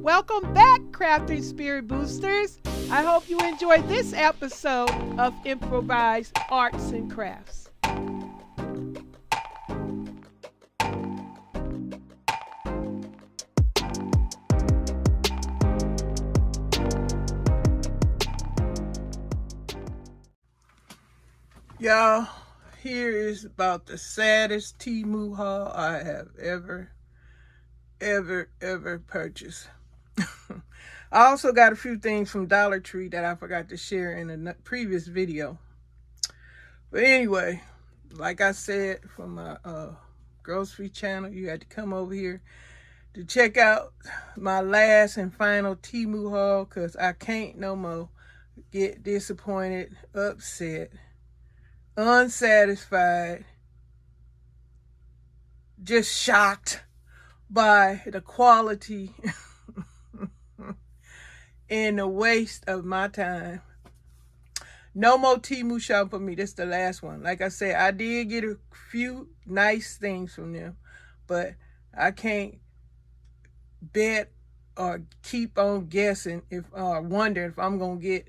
Welcome back, Crafting Spirit Boosters. I hope you enjoyed this episode of Improvised Arts and Crafts. Y'all, here is about the saddest Temu haul I have ever purchased. I also got a few things from Dollar Tree that I forgot to share in a previous video. But anyway, like I said from my grocery channel, you had to come over here to check out my last and final Temu haul, because I can't no more get disappointed, upset, unsatisfied, just shocked by the quality and the waste of my time. No more Temu shopping for me. This is the last one. Like I said, I did get a few nice things from them, but I can't bet or keep on guessing or wonder if I'm gonna get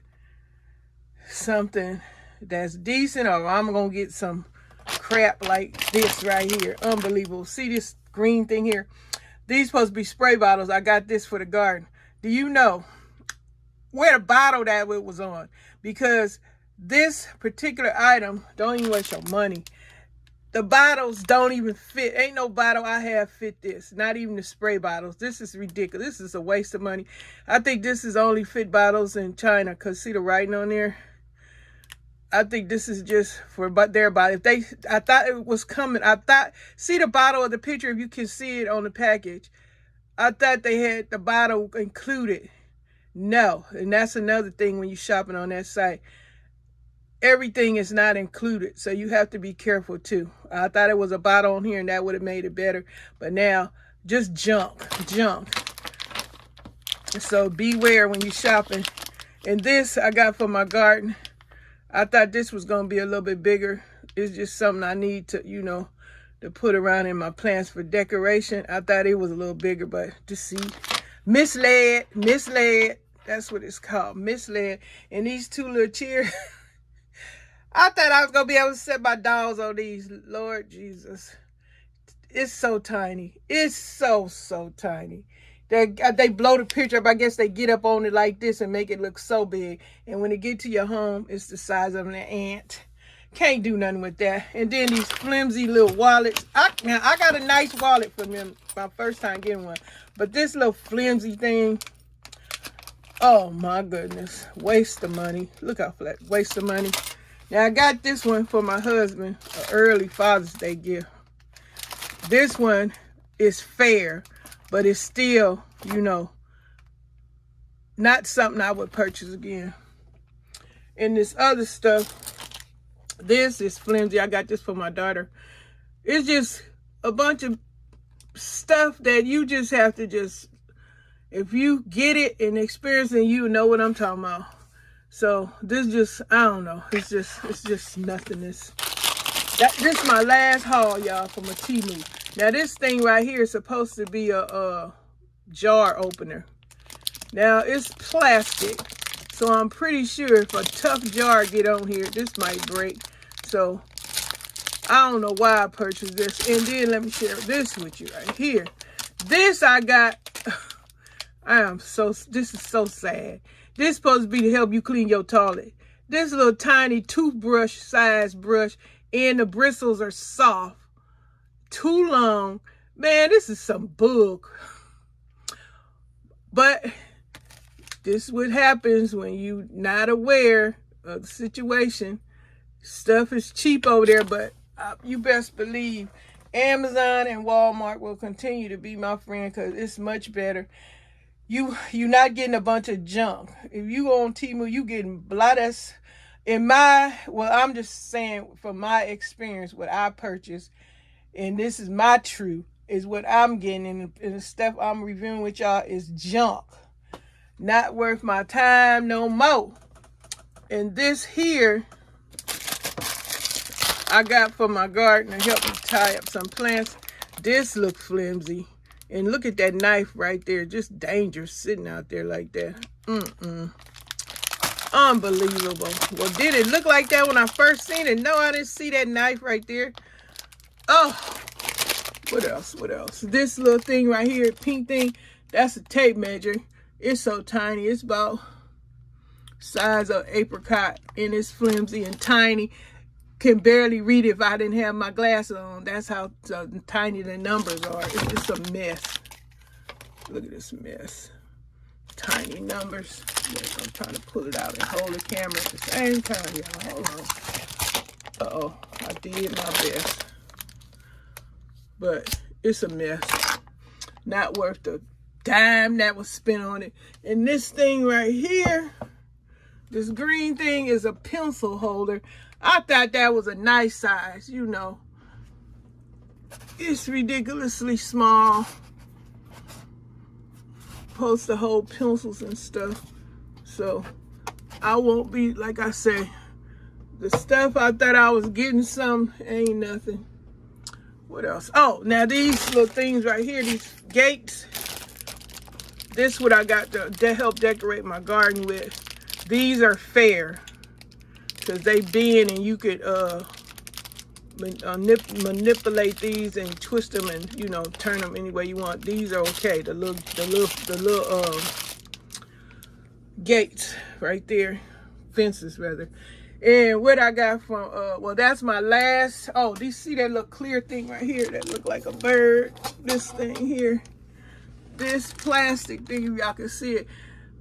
something that's decent or I'm gonna get some crap like this right here. Unbelievable. See this green thing here? These supposed to be spray bottles. I got this for the garden. Do you know where the bottle that it was on? Because this particular item don't even waste your money. The bottles don't even fit. Ain't no bottle I have fit this. Not even the spray bottles. This is ridiculous. This is a waste of money. I think this is only fit bottles in China, because see the writing on there? I think this is just for their bottle. I thought it was coming. See the bottle of the picture, if you can see it on the package. I thought they had the bottle included. No, and that's another thing when you're shopping on that site. Everything is not included, so you have to be careful too. I thought it was a bottle on here and that would have made it better, but now just junk. So beware when you're shopping. And this I got for my garden. I thought this was going to be a little bit bigger. It's just something I need to, to put around in my plants for decoration. I thought it was a little bigger, but to see. Misled. That's what it's called, misled. And these two little chairs. I thought I was going to be able to set my dolls on these. Lord Jesus. It's so tiny. It's so tiny. They blow the picture up. I guess they get up on it like this and make it look so big. And when it get to your home, it's the size of an ant. Can't do nothing with that. And then these flimsy little wallets. Now, I got a nice wallet from them. My first time getting one. But this little flimsy thing. Oh, my goodness. Waste of money. Look how flat. Waste of money. Now, I got this one for my husband. An early Father's Day gift. This one is fair. But it's still, not something I would purchase again. And this other stuff, this is flimsy. I got this for my daughter. It's just a bunch of stuff that you just have to if you get it and experience it, you know what I'm talking about. So this just, I don't know. It's just nothingness. This is my last haul, y'all, from a Temu. Now, this thing right here is supposed to be a jar opener. Now, it's plastic, so I'm pretty sure if a tough jar get on here, this might break. So, I don't know why I purchased this. And then, let me share this with you right here. This I got, this is so sad. This is supposed to be to help you clean your toilet. This little tiny toothbrush size brush, and the bristles are soft. Too long. Man, this is some bug. But this is what happens when you not aware of the situation. Stuff is cheap over there, but you best believe Amazon and Walmart will continue to be my friend, because it's much better. You're not getting a bunch of junk. If you go on Temu, you getting a lot of, I'm just saying from my experience, what I purchased, and this is my truth, is what I'm getting, and the stuff I'm reviewing with y'all is junk. Not worth my time no more. And this here, I got for my garden to help me tie up some plants. This looks flimsy. And look at that knife right there. Just dangerous sitting out there like that. Unbelievable. Well, did it look like that when I first seen it? No, I didn't see that knife right there. Oh, what else? What else? This little thing right here, pink thing, that's a tape measure. It's so tiny. It's about size of apricot, and it's flimsy and tiny. Can barely read it if I didn't have my glasses on. That's how tiny the numbers are. It's just a mess. Look at this mess. Tiny numbers. Yes, I'm trying to pull it out and hold the camera at the same time, y'all. Hold on. Uh-oh. I did my best. But it's a mess. Not worth the dime that was spent on it. And this thing right here, this green thing, is a pencil holder. I thought that was a nice size, you know. It's ridiculously small. Supposed to hold pencils and stuff. So I won't be, like I say, the stuff I thought I was getting some ain't nothing. What else? Oh, now these little things right here, these gates. This is what I got to help decorate my garden with. These are fair. Because they bend and you could manipulate these and twist them and, you know, turn them any way you want. These are okay. The little gates right there, fences rather. And what I got from well, that's my last. Oh, do you see that little clear thing right here that look like a bird? This thing here, this plastic thing, if y'all can see it.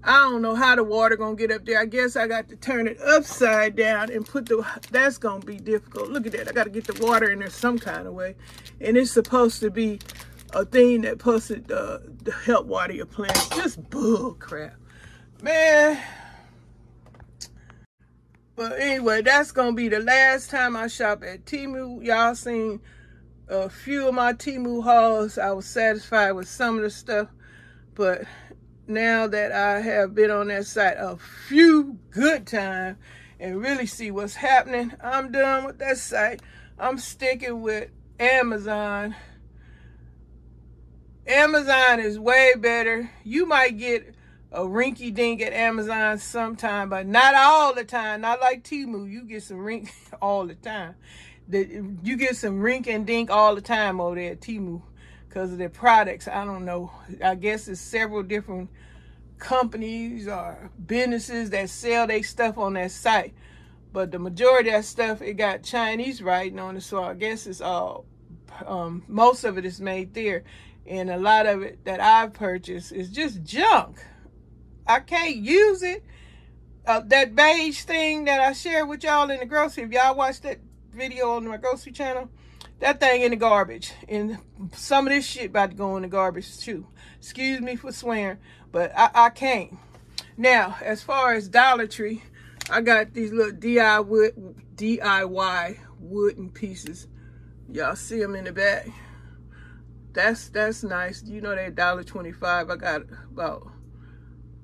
I don't know how the water gonna get up there. I guess I got to turn it upside down and put that's gonna be difficult. Look at that. I got to get the water in there some kind of way. And it's supposed to be a thing that posted to help water your plants. Just bull crap, man. But anyway, that's gonna be the last time I shop at Temu. Y'all seen a few of my Temu hauls. I was satisfied with some of the stuff, but now that I have been on that site a few good times and really see what's happening, I'm done with that site. I'm sticking with Amazon. Amazon is way better. You might get a rinky dink at Amazon sometime, but not all the time. Not like Temu. You get some rink all the time. You get some rink and dink all the time over there at Temu. Because of their products, I don't know. I guess it's several different companies or businesses that sell their stuff on that site. But the majority of that stuff, it got Chinese writing on it. So I guess it's all, most of it is made there. And a lot of it that I've purchased is just junk. I can't use it. That beige thing that I shared with y'all in the grocery, if y'all watched that video on my grocery channel, that thing in the garbage. And some of this shit about to go in the garbage too. Excuse me for swearing, but I can't. Now, as far as Dollar Tree, I got these little DIY wooden pieces. Y'all see them in the back? That's nice. You know they're $1.25. I got about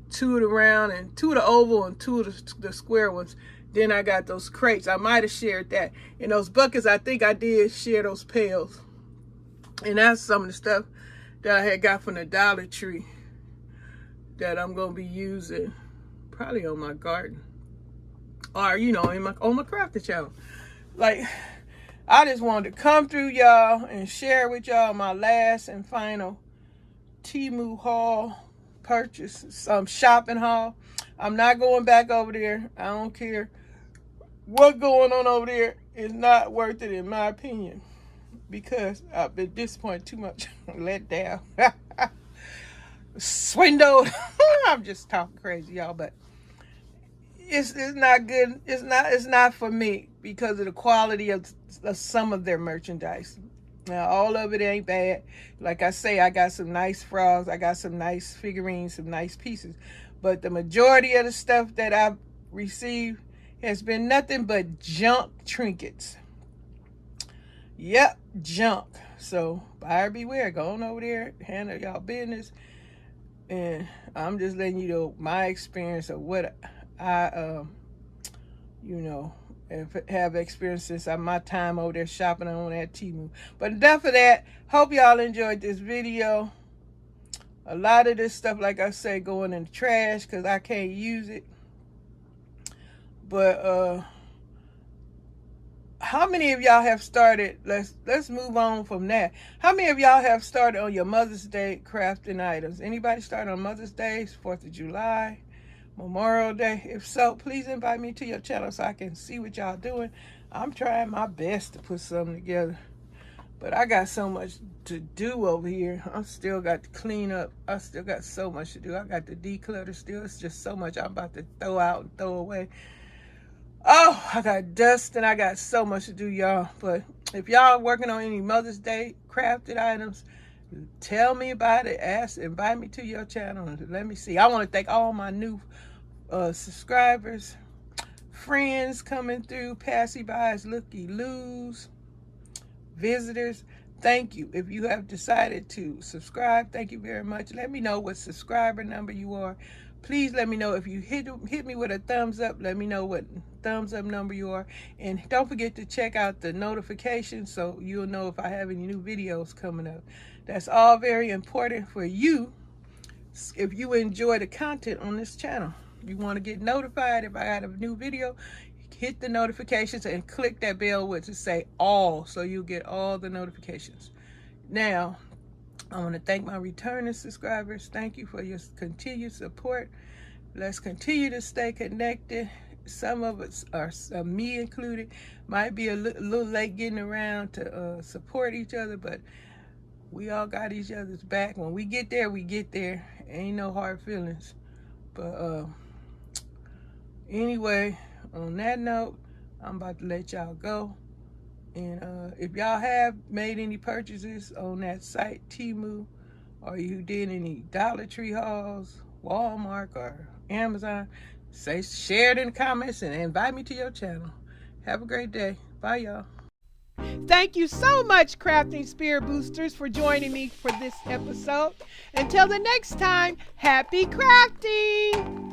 2 of the round and 2 of the oval and 2 of the square ones. Then I got those crates. I might have shared that. And those buckets, I think I did share those pails. And that's some of the stuff that I had got from the Dollar Tree that I'm going to be using probably on my garden. Or, you know, on my crafting channel. Like, I just wanted to come through y'all and share with y'all my last and final Temu haul purchase. Some shopping haul. I'm not going back over there. I don't care what's going on over there. It's not worth it in my opinion. Because I've been disappointed too much. Let down. Swindled. I'm just talking crazy, y'all, but it's not good. It's not for me because of the quality of some of their merchandise. Now, all of it ain't bad. Like I say, I got some nice frogs. I got some nice figurines, some nice pieces. But the majority of the stuff that I've received has been nothing but junk trinkets. Yep, junk. So, buyer beware. Go on over there, handle y'all business. And I'm just letting you know my experience of what I, have experienced since my time over there shopping on that Temu. But enough of that. Hope y'all enjoyed this video. A lot of this stuff, like I say, going in the trash because I can't use it. But how many of y'all have started? Let's move on from that. How many of y'all have started on your Mother's Day crafting items? Anybody start on Mother's Day, 4th of July, Memorial Day? If so, please invite me to your channel so I can see what y'all doing. I'm trying my best to put something together, but I got so much to do over here. I still got to clean up. I still got so much to do. I got to declutter still. It's just so much I'm about to throw out and throw away. Oh, I got dust and I got so much to do, y'all. But if y'all working on any Mother's Day crafted items, tell me about it. Invite me to your channel and let me see. I want to thank all my new subscribers, friends coming through, passy-bys, looky-loos, visitors. Thank you. If you have decided to subscribe, thank you very much. Let me know what subscriber number you are. Please let me know if you hit me with a thumbs up. Let me know what thumbs up number you are. And don't forget to check out the notifications so you'll know if I have any new videos coming up. That's all very important for you if you enjoy the content on this channel. You want to get notified if I have a new video, hit the notifications and click that bell with to say all so you'll get all the notifications. Now, I want to thank my returning subscribers. Thank you for your continued support. Let's continue to stay connected. Some of us, are me included, might be a little late getting around to support each other, but we all got each other's back. When we get there, we get there. Ain't no hard feelings. But anyway, on that note, I'm about to let y'all go. And if y'all have made any purchases on that site, Temu, or you did any Dollar Tree hauls, Walmart, or Amazon, share it in the comments and invite me to your channel. Have a great day. Bye, y'all. Thank you so much, Crafting Spirit Boosters, for joining me for this episode. Until the next time, happy crafting!